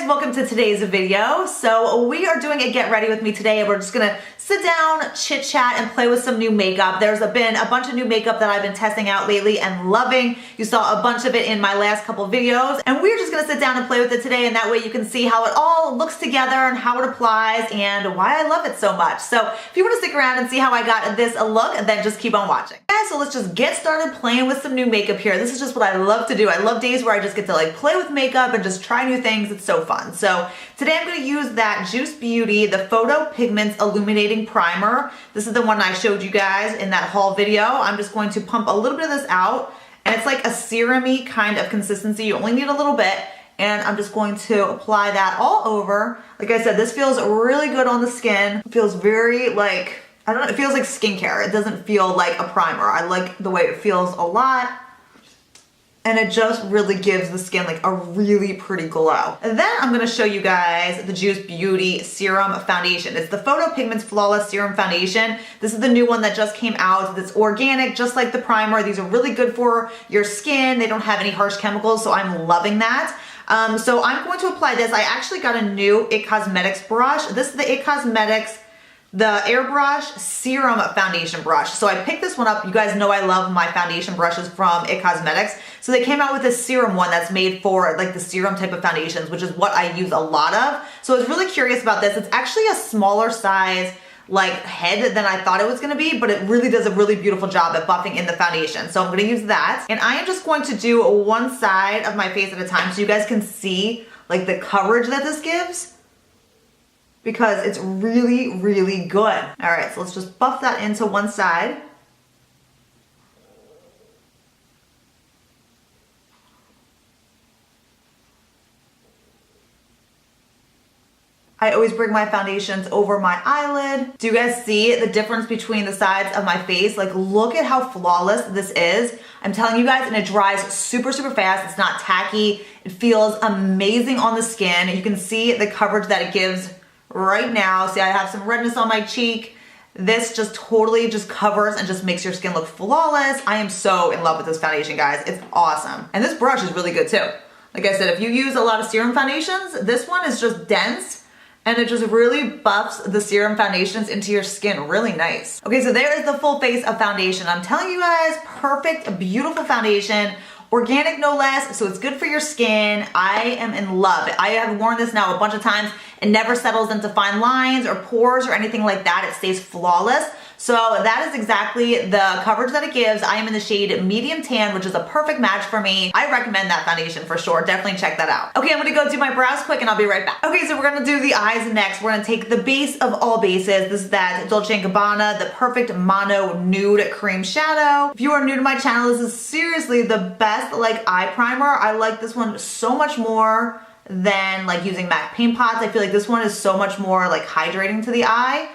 guys, welcome to today's video. So we are doing a get ready with me today. We're just gonna sit down, chit chat, and play with some new makeup. There's been a bunch of new makeup that I've been testing out lately and loving. You saw a bunch of it in my last couple videos, and we're just gonna sit down and play with it today, and that way you can see how it all looks together and how it applies and why I love it so much. So if you want to stick around and see how I got this look, then just keep on watching. Okay, so let's just get started playing with some new makeup here. This is just what I love to do. I love days where I just get to like play with makeup and just try new things. It's so fun. So today I'm going to use that Juice Beauty, the Photo Pigments Illuminating Primer. This is the one I showed you guys in that haul video. I'm just going to pump a little bit of this out, and it's like a serum-y kind of consistency. You only need a little bit, and I'm just going to apply that all over. Like I said, this feels really good on the skin. It feels very like, I don't know, it feels like skincare. It doesn't feel like a primer. I like the way it feels a lot. And it just really gives the skin like a really pretty glow. And then I'm gonna show you guys the Juice Beauty Serum Foundation. It's the Photo Pigments Flawless Serum Foundation. This is the new one that just came out. It's organic, just like the primer. These are really good for your skin. They don't have any harsh chemicals, so I'm loving that. So I'm going to apply this. I actually got a new IT Cosmetics brush. This is the IT Cosmetics the Airbrush Serum Foundation Brush. So I picked this one up. You guys know I love my foundation brushes from IT Cosmetics. So they came out with this serum one that's made for like the serum type of foundations, which is what I use a lot of. So I was really curious about this. It's actually a smaller size like head than I thought it was gonna be, but it really does a really beautiful job at buffing in the foundation. So I'm gonna use that. And I am just going to do one side of my face at a time so you guys can see like the coverage that this gives, because it's really, really good. All right, so let's just buff that into one side. I always bring my foundations over my eyelid. Do you guys see the difference between the sides of my face? Like, look at how flawless this is. I'm telling you guys, and it dries super, super fast. It's not tacky. It feels amazing on the skin. You can see the coverage that it gives right now. See, I have some redness on my cheek. This just totally just covers and just makes your skin look flawless. I am so in love with this foundation, guys. It's awesome. And this brush is really good too. Like I said, if you use a lot of serum foundations, this one is just dense and it just really buffs the serum foundations into your skin really nice. Okay, so there is the full face of foundation. I'm telling you guys, perfect, beautiful foundation. Organic no less, so it's good for your skin. I am in love. I have worn this now a bunch of times. It never settles into fine lines or pores or anything like that. It stays flawless. So that is exactly the coverage that it gives. I am in the shade medium tan, which is a perfect match for me. I recommend that foundation for sure. Definitely check that out. Okay, I'm gonna go do my brows quick and I'll be right back. Okay, so we're gonna do the eyes next. We're gonna take the base of all bases. This is that Dolce & Gabbana, the Perfect Mono Nude Cream Shadow. If you are new to my channel, this is seriously the best like eye primer. I like this one so much more than like using MAC paint pots. I feel like this one is so much more like hydrating to the eye.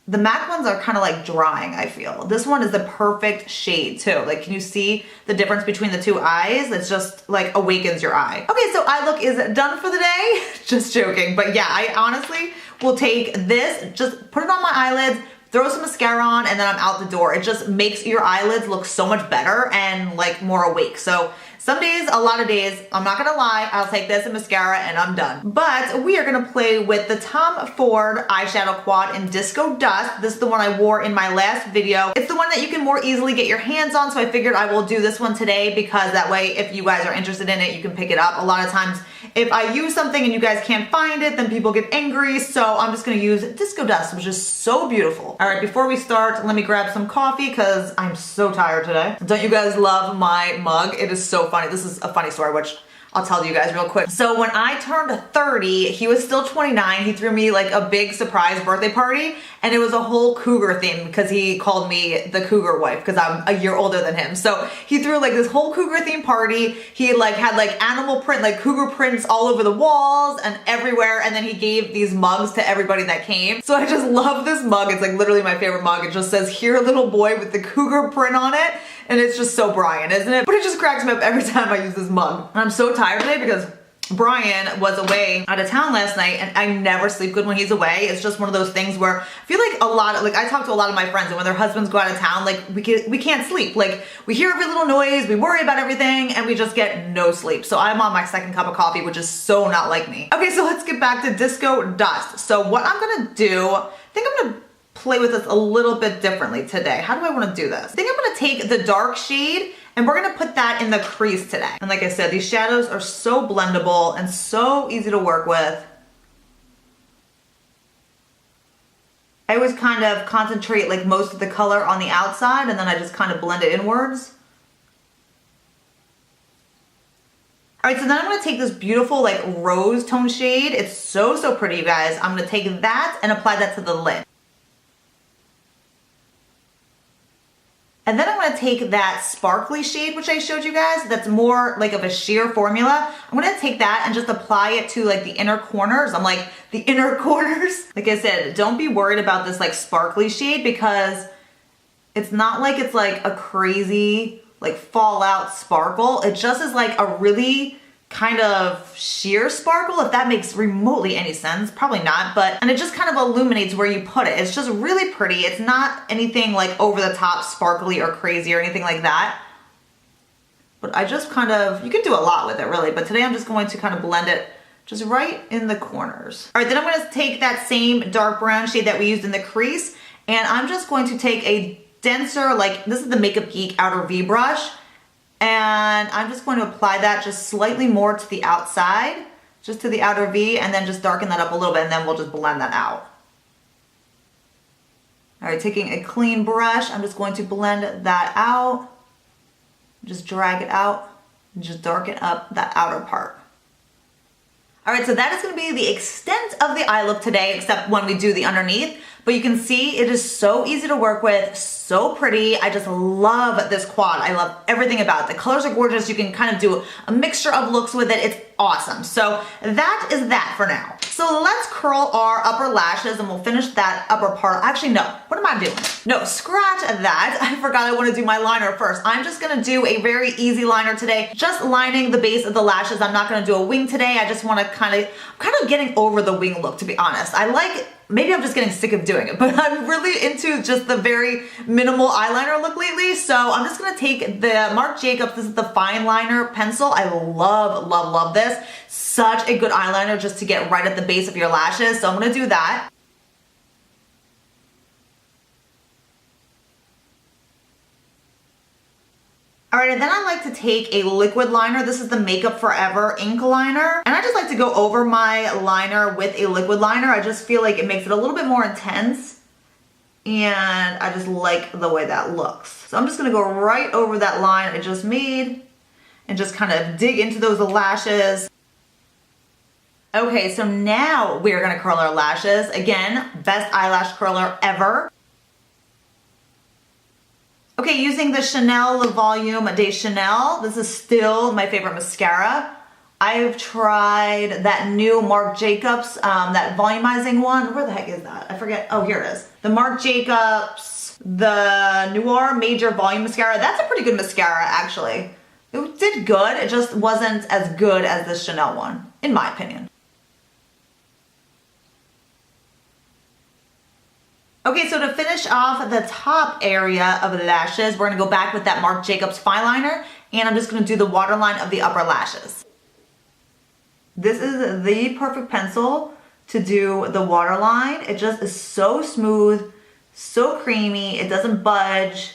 The MAC ones are kind of like drying, I feel. This one is the perfect shade too. Like, can you see the difference between the two eyes? It's just like awakens your eye. Okay, so eye look is done for the day. Just joking, but yeah, I honestly will take this, just put it on my eyelids, throw some mascara on, and then I'm out the door. It just makes your eyelids look so much better and like more awake. So some days, a lot of days, I'm not gonna lie, I'll take this and mascara and I'm done. But we are gonna play with the Tom Ford eyeshadow quad in Disco Dust. This is the one I wore in my last video. It's the one that you can more easily get your hands on, so I figured I will do this one today because that way if you guys are interested in it, you can pick it up. A lot of times, if I use something and you guys can't find it, then people get angry, so I'm just gonna use Disco Dust, which is so beautiful. All right, before we start, let me grab some coffee because I'm so tired today. Don't you guys love my mug? It is so funny. This is a funny story, which I'll tell you guys real quick. So when I turned 30, he was still 29. He threw me like a big surprise birthday party, and it was a whole cougar theme because he called me the cougar wife because I'm a year older than him. So he threw like this whole cougar theme party. He like had like animal print, like cougar prints all over the walls and everywhere. And then he gave these mugs to everybody that came. So I just love this mug. It's like literally my favorite mug. It just says, "Here, little boy," with the cougar print on it. And it's just so Brian, isn't it? But it just cracks me up every time I use this mug. And I'm so tired today because Brian was away out of town last night, and I never sleep good when he's away. It's just one of those things where I feel like I talk to a lot of my friends, and when their husbands go out of town, like we can't sleep. Like we hear every little noise, we worry about everything, and we just get no sleep. So I'm on my second cup of coffee, which is so not like me. Okay, so let's get back to disco dust. So what I'm gonna do, I think I'm gonna play with this a little bit differently today. How do I want to do this? I think I'm gonna take the dark shade and we're gonna put that in the crease today. And like I said, these shadows are so blendable and so easy to work with. I always kind of concentrate like most of the color on the outside, and then I just kind of blend it inwards. All right, so then I'm gonna take this beautiful like rose tone shade. It's so, so pretty, you guys. I'm gonna take that and apply that to the lid. And then I'm gonna take that sparkly shade, which I showed you guys, that's more like of a sheer formula. I'm gonna take that and just apply it to like the inner corners. I'm like, the inner corners? Like I said, don't be worried about this like sparkly shade, because it's not like it's like a crazy like fallout sparkle. It just is like a really kind of sheer sparkle, if that makes remotely any sense. Probably not, but, and it just kind of illuminates where you put it. It's just really pretty. It's not anything like over the top sparkly or crazy or anything like that. But I just kind of, you can do a lot with it really, but today I'm just going to kind of blend it just right in the corners. All right, then I'm gonna take that same dark brown shade that we used in the crease, and I'm just going to take a denser, like this is the Makeup Geek Outer V brush, and I'm just going to apply that just slightly more to the outside, just to the outer V, and then just darken that up a little bit, and then we'll just blend that out. All right, taking a clean brush, I'm just going to blend that out, just drag it out, and just darken up that outer part. All right, so that is gonna be the extent of the eye look today, except when we do the underneath. But you can see it is so easy to work with, so pretty. I just love this quad. I love everything about it. The colors are gorgeous. You can kind of do a mixture of looks with it. It's awesome. So that is that for now. So let's curl our upper lashes and we'll finish that upper part. Actually, no, what am I doing? No, scratch that. I forgot I want to do my liner first. I'm just gonna do a very easy liner today, just lining the base of the lashes. I'm not gonna do a wing today. I just wanna I'm kind of getting over the wing look, to be honest. Maybe I'm just getting sick of doing it, but I'm really into just the very minimal eyeliner look lately. So I'm just gonna take the Marc Jacobs, this is the fine liner pencil. I love, love, love this. Such a good eyeliner just to get right at the base of your lashes. So I'm gonna do that. All right, and then I like to take a liquid liner. This is the Makeup Forever ink liner. And I just like to go over my liner with a liquid liner. I just feel like it makes it a little bit more intense. And I just like the way that looks. So I'm just gonna go right over that line I just made and just kind of dig into those lashes. Okay, so now we're gonna curl our lashes. Again, best eyelash curler ever. Okay, using the Chanel Le Volume de Chanel. This is still my favorite mascara. I've tried that new Marc Jacobs, that volumizing one. Where the heck is that? I forget. Oh, here it is. The Marc Jacobs, the Noir Major Volume Mascara. That's a pretty good mascara, actually. It did good. It just wasn't as good as the Chanel one, in my opinion. Okay, so to finish off the top area of the lashes, we're gonna go back with that Marc Jacobs fine liner, and I'm just gonna do the waterline of the upper lashes. This is the perfect pencil to do the waterline. It just is so smooth, so creamy, it doesn't budge,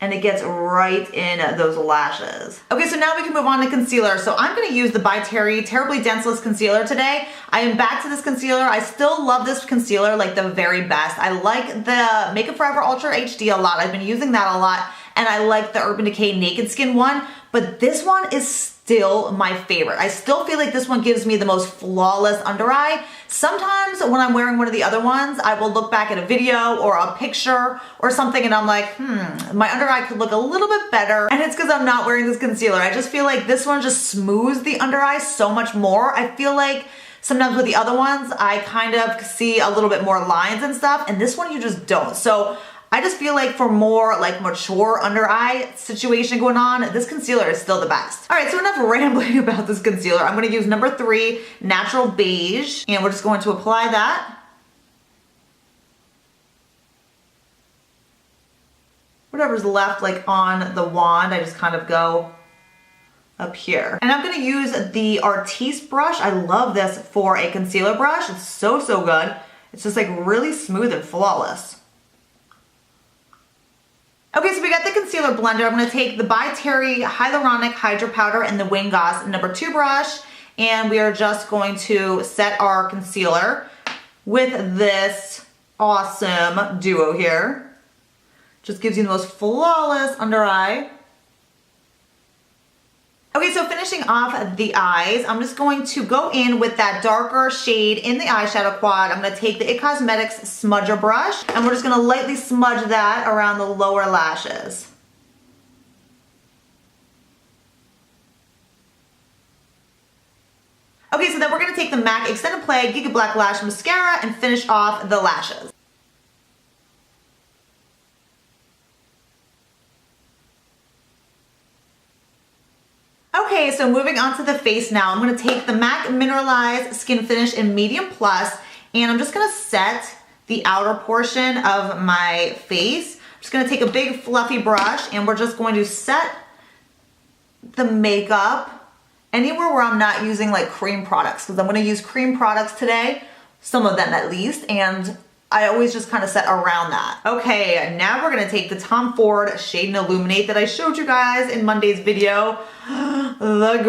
and it gets right in those lashes. Okay, so now we can move on to concealer. So I'm gonna use the By Terry Terribly Denseless Concealer today. I am back to this concealer. I still love this concealer like the very best. I like the Makeup Forever Ultra HD a lot. I've been using that a lot, and I like the Urban Decay Naked Skin one, but this one is still my favorite. I still feel like this one gives me the most flawless under eye. Sometimes when I'm wearing one of the other ones, I will look back at a video or a picture or something and I'm like, my under eye could look a little bit better. And it's because I'm not wearing this concealer. I just feel like this one just smooths the under eye so much more. I feel like sometimes with the other ones, I kind of see a little bit more lines and stuff, and this one you just don't. So I just feel like for more like mature under eye situation going on, this concealer is still the best. All right, so enough rambling about this concealer. I'm gonna use number 3, Natural Beige, and we're just going to apply that. Whatever's left like on the wand, I just kind of go up here. And I'm gonna use the Artiste brush. I love this for a concealer brush. It's so, so good. It's just like really smooth and flawless. Okay, so we got the concealer blender. I'm gonna take the By Terry Hyaluronic Hydra Powder and the Wayne Goss number 2 brush, and we are just going to set our concealer with this awesome duo here. Just gives you the most flawless under eye. Okay, so finishing off the eyes, I'm just going to go in with that darker shade in the eyeshadow quad. I'm gonna take the IT Cosmetics smudger brush, and we're just gonna lightly smudge that around the lower lashes. Okay, so then we're gonna take the MAC Extended Play Giga Black Lash Mascara and finish off the lashes. Okay, so moving on to the face now, I'm gonna take the MAC Mineralized Skin Finish in Medium Plus, and I'm just gonna set the outer portion of my face. I'm just gonna take a big fluffy brush, and we're just going to set the makeup anywhere where I'm not using like cream products, because I'm gonna use cream products today, some of them at least, and I always just kind of set around that. Okay, now we're gonna take the Tom Ford Shade and Illuminate that I showed you guys in Monday's video. The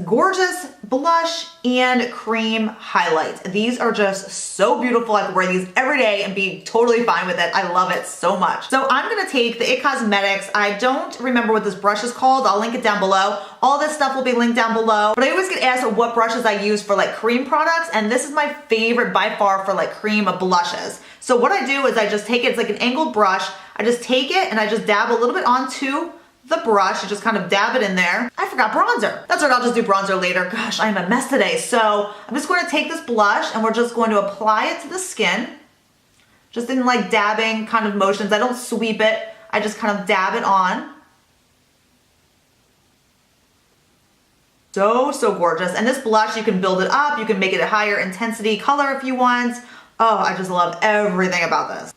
gorgeous blush and cream highlights. These are just so beautiful. I could wear these every day and be totally fine with it. I love it so much. So I'm gonna take the IT Cosmetics. I don't remember what this brush is called. I'll link it down below. All this stuff will be linked down below. But I always get asked what brushes I use for like cream products, and this is my favorite by far for like cream blushes. So what I do is I just take it, it's like an angled brush. I just take it and I just dab a little bit onto the brush, you just kind of dab it in there. I forgot bronzer. That's right, I'll just do bronzer later. Gosh, I am a mess today. So I'm just going to take this blush and we're just going to apply it to the skin. Just in like dabbing kind of motions. I don't sweep it. I just kind of dab it on. So, so gorgeous. And this blush, you can build it up. You can make it a higher intensity color if you want. Oh, I just love everything about this.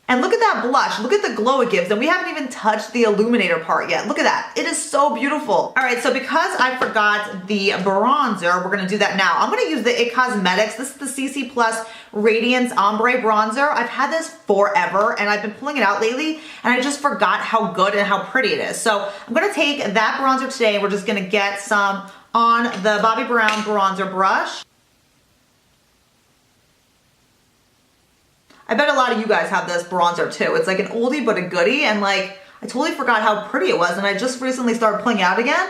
And look at that blush, look at the glow it gives, and we haven't even touched the illuminator part yet. Look at that, it is so beautiful. All right, so because I forgot the bronzer, we're gonna do that now. I'm gonna use the IT Cosmetics, this is the CC Plus Radiance Ombre Bronzer. I've had this forever, and I've been pulling it out lately, and I just forgot how good and how pretty it is. So I'm gonna take that bronzer today, and we're just gonna get some on the Bobbi Brown bronzer brush. I bet a lot of you guys have this bronzer too. It's like an oldie but a goodie, and like I totally forgot how pretty it was, and I just recently started pulling it out again.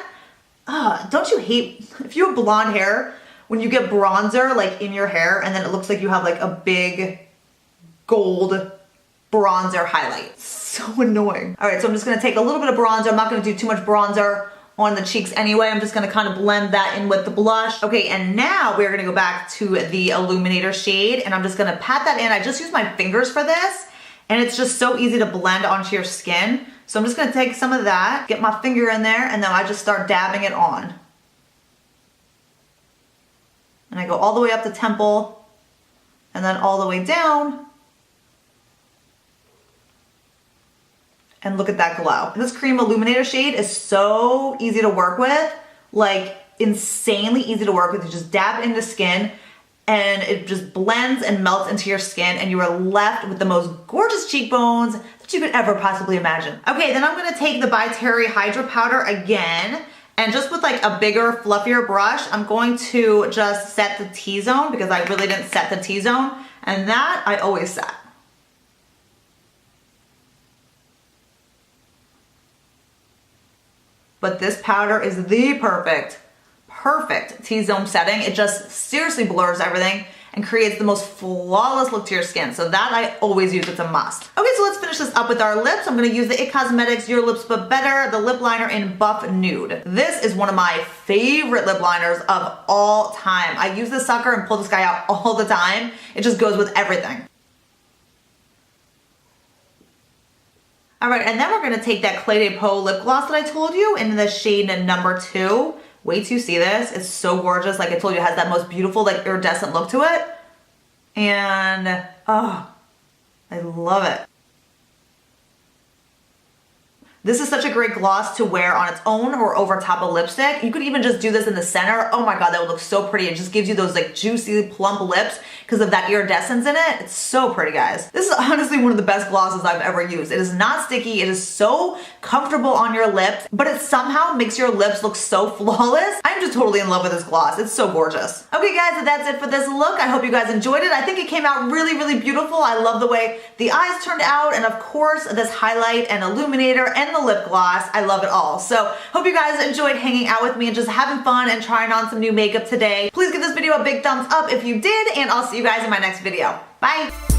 Don't you hate, if you have blonde hair, when you get bronzer like in your hair and then it looks like you have like a big gold bronzer highlight. So annoying. All right, so I'm just gonna take a little bit of bronzer. I'm not gonna do too much bronzer on the cheeks anyway. I'm just gonna kind of blend that in with the blush. Okay, and now we're gonna go back to the illuminator shade, and I'm just gonna pat that in. I just use my fingers for this, and it's just so easy to blend onto your skin. So I'm just gonna take some of that, get my finger in there, and then I just start dabbing it on. And I go all the way up the temple, and then all the way down. And look at that glow. This cream illuminator shade is so easy to work with, like insanely easy to work with. You just dab it into skin and it just blends and melts into your skin, and you are left with the most gorgeous cheekbones that you could ever possibly imagine. Okay, then I'm gonna take the By Terry Hydra Powder again, and just with like a bigger, fluffier brush, I'm going to just set the T-zone because I really didn't set the T-zone, and that I always set. But this powder is the perfect T-zone setting. It just seriously blurs everything. and creates the most flawless look to your skin. So that I always use, it's a must. Okay, so let's finish this up with our lips. I'm gonna use the IT Cosmetics Your Lips But Better, the lip liner in Buff Nude. This is one of my favorite lip liners of all time. I use this sucker and pull this guy out all the time. It just goes with everything. All right, and then we're gonna take that Cle De Peau lip gloss that I told you in the shade number 2. Wait till you see this. It's so gorgeous. Like I told you, it has that most beautiful, like iridescent look to it. And, oh, I love it. This is such a great gloss to wear on its own or over top of lipstick. You could even just do this in the center. Oh my God, that would look so pretty. It just gives you those like juicy, plump lips because of that iridescence in it. It's so pretty, guys. This is honestly one of the best glosses I've ever used. It is not sticky. It is so comfortable on your lips, but it somehow makes your lips look so flawless. I'm just totally in love with this gloss. It's so gorgeous. Okay, guys, that's it for this look. I hope you guys enjoyed it. I think it came out really, really beautiful. I love the way the eyes turned out, and of course, this highlight and illuminator and the lip gloss. I love it all. So hope you guys enjoyed hanging out with me and just having fun and trying on some new makeup today. Please give this video a big thumbs up if you did, and I'll see you guys in my next video. Bye.